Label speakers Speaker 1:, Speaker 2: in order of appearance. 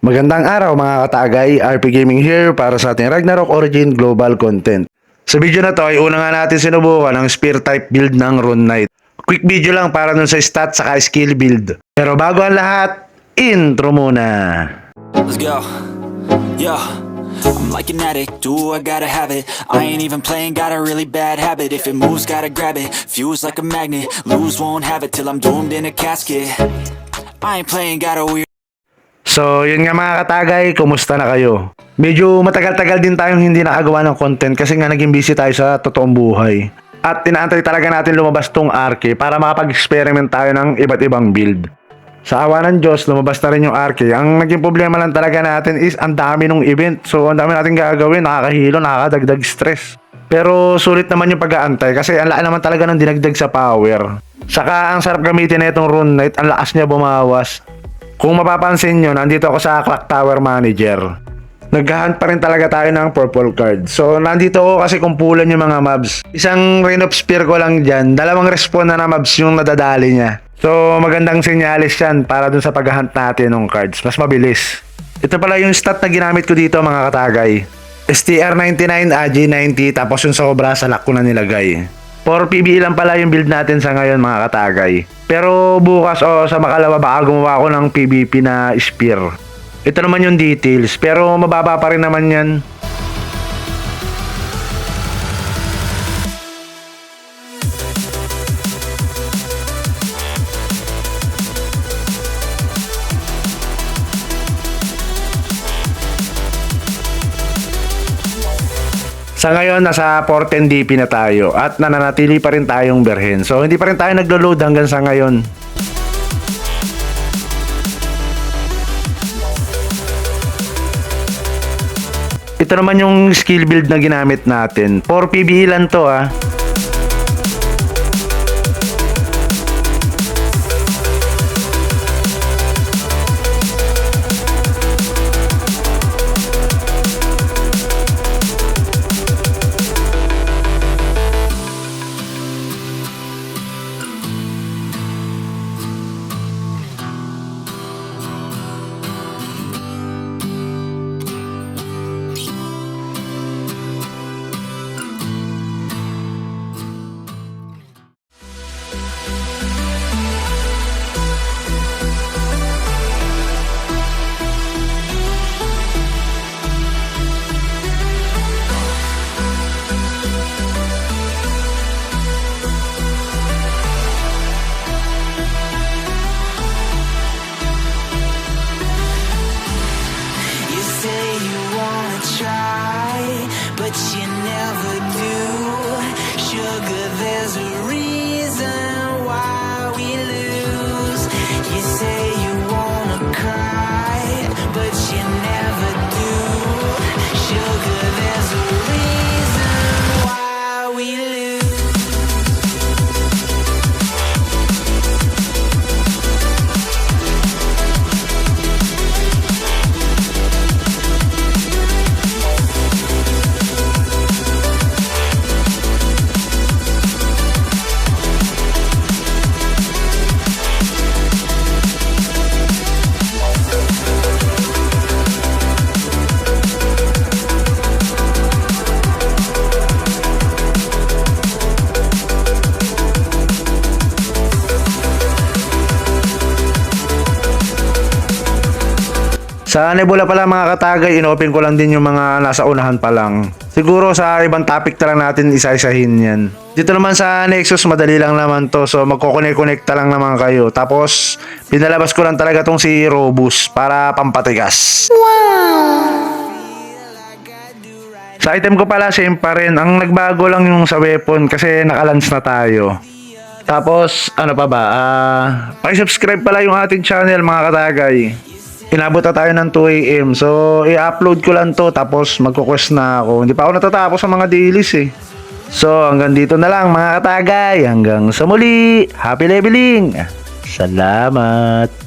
Speaker 1: Magandang araw mga katagay, RP Gaming here para sa ating Ragnarok Origin Global Content. Sa video na to ay una nga natin sinubukan ang Spear type build ng Rune Knight. Quick video lang para dun sa stats saka skill build. Pero bago ang lahat, intro muna.
Speaker 2: Let's go. Yeah. I'm like an addict, do I gotta have it. I ain't even playing, got a really bad habit. If it moves, gotta grab it. Fuse like a magnet, lose, won't have it till I'm doomed in a casket. I ain't playing, got a weird.
Speaker 1: So yun nga mga katagay, kumusta na kayo? Medyo matagal-tagal din tayong hindi nakagawa ng content kasi nga naging busy tayo sa totoong buhay. At inaantay talaga natin lumabas tong Arke para makapag-experiment tayo ng iba't ibang build. Sa awa ng Diyos, lumabas na rin yung Arke. Ang naging problema lang talaga natin is ang dami ng event. So ang dami natin gagawin, nakakahilo, nakakadagdag stress. Pero sulit naman yung pag-aantay kasi ang laan naman talaga ng dinagdag sa power. Saka ang sarap gamitin na itong Rune Knight, ang lakas niya bumawas. Kung mapapansin nyo, nandito ako sa Clock Tower Manager. Naghahunt pa rin talaga tayo ng purple card. So nandito ako kasi kumpulan yung mga mobs. Isang Rain of Spear ko lang dyan, dalawang respawn na mobs yung nadadali niya. So magandang senyalis yan para dun sa paghahunt natin ng cards. Mas mabilis. Ito pala yung stat na ginamit ko dito mga katagay. STR99, AG90, tapos yung sobra sa lock ko na nilagay. 4 PBE lang pala yung build natin sa ngayon mga katagay. Pero bukas o sa makalawa baka gumawa ako ng PVP na spear. Ito naman yung details pero mababa pa rin naman yan. Sa ngayon, nasa 410 DP na tayo at nananatili pa rin tayong berhen. So, hindi pa rin tayo naglo-load hanggang sa ngayon. Ito naman yung skill build na ginamit natin. 4 PBE lang to ah.
Speaker 2: But you never do. Sugar, there's a reason why we lose. You say you wanna cry, but you never do. Sugar, there's a reason why we lose.
Speaker 1: Sa Nebula pala mga katagay, inopen ko lang din yung mga nasa unahan pa lang. Siguro sa ibang topic na lang natin isa-isahin yan. Dito naman sa Nexus, madali lang naman to. So magkoconnect-connecta lang naman kayo. Tapos pinalabas ko lang talaga tong si Robus para pampatigas. Sa item ko pala, same pa rin. Ang nagbago lang yung sa weapon kasi nakalance na tayo. Tapos ano pa ba? Paki-subscribe pala yung ating channel mga katagay. Inabot na tayo ng 2 AM. So, i-upload ko lang to. Tapos, magko-quest na ako. Hindi pa ako natatapos sa mga dailies eh. So, hanggang dito na lang mga katagay. Hanggang sa muli. Happy leveling. Salamat.